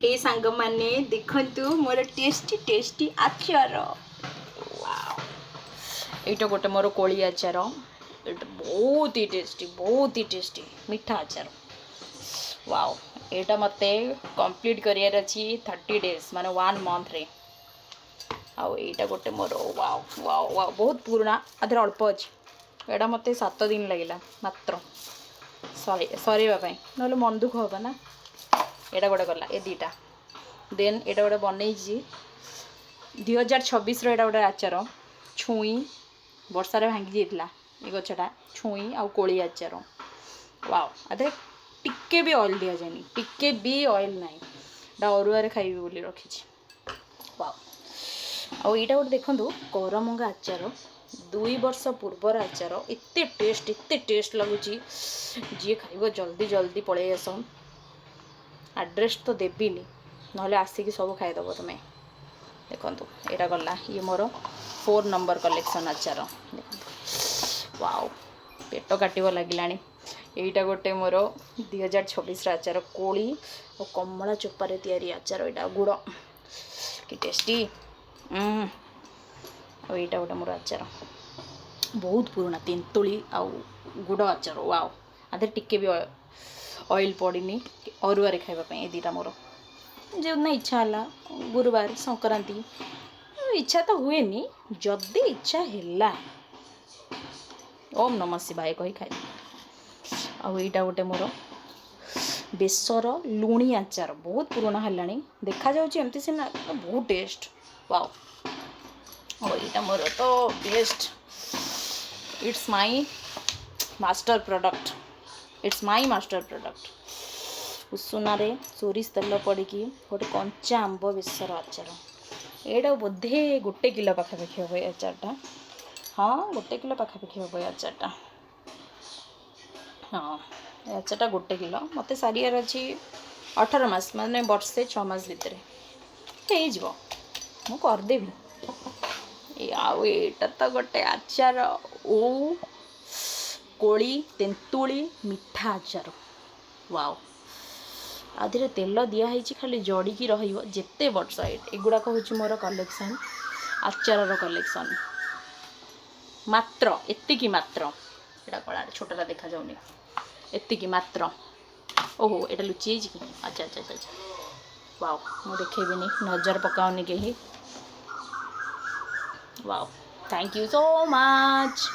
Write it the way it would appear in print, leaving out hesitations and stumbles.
हे सांग माने देखंतु मोर टेस्टी टेस्टी आचार वाओ एटा गोटे मोर कोली आचार एटा बहुत ही टेस्टी मीठा आचार वाओ एटा मते कंप्लीट करियर अछि 30 डेज माने 1 मंथ रे आउ एटा गोटे मोर वाओ वाओ वाओ बहुत पुराना आधर अल्प अछि एटा मते 7 दिन लागिला मात्र सॉरी बापा नले मन दुख होबा ना एटा गोटे गला ए दीटा देन एटा गोटे बनै 2026 एटा गोटे आचार छुई वर्षारे भांगी जाइतला ए गछटा छुई आउ कोली आचार वाओ अदे टिक्के भी ऑयल दिया जानी टिक्के भी ऑयल नाही एटा अरुआरे खाइबी बोली रखिछि वाओ आउ एटा गोटे देखंतु करमंगा आचार 2 वर्ष पूर्वर आचार एते टेस्ट लगुची जी खाइबो जल्दी जल्दी पळे आसन एड्रेस तो देबिनी नहले आसिकी सब खाइदब तुमे देखंतु एटा गला ये मोर 4 नंबर कलेक्शन आचार देखंतु वाओ पेट काटिबो लागिलानी एटा गोटे मोर 2026 आचार कोली और कमला चोपारे तयारी आचार एटा गुड़ कि टेस्टी और एटा गोटे मोर आचार बहुत पुराना तेंतुली आउ गुड़ आचार वाओ आधे टिके भी ऑयल पड़नी अरुआरे खाइबा ए दीटा मोर जो ना इच्छा है गुरुवार संक्रांति इच्छा तो हुए नी जदि इच्छा है ओम नमः शिवाय कही खाइ आउ एटा गोटे मोर बेसर लुणी आचार बहुत पुराना है देखा जाउची एमती सिना बहुत टेस्ट वाओ और एटा मोर तो best it's my master product उसुनारे सोरिष तेल पड़ी गोटे कंचा आंब बेसर आचार एटा बोधे 1 किलो पाखापाखि हम आचारटा हाँ 1 किलो पाखापाखि हम आचारटा हाँ आचारटा 1 किलो मत सारियार अच्छी 18 मास माने वर्षे 6 मास भितर हो मु करदेवी आउ एटा तो गोटे आचार ओ कोली तेंतुली मीठा आचार वाओ आधे तेल दिखाई खाली जड़िकी रेते वर्ष एगुड़ाक हूँ मोर कलेक्शन आचार कलेक्शन मात्र एतिकी मात्र एटा कला छोटा देखा जाऊनी एतिकी मात्र ओहो एटा लुचि कि अच्छा अच्छा अच्छा वाओ मु देखेबिनी नजर पकाउनी कहीं wow thank you so much.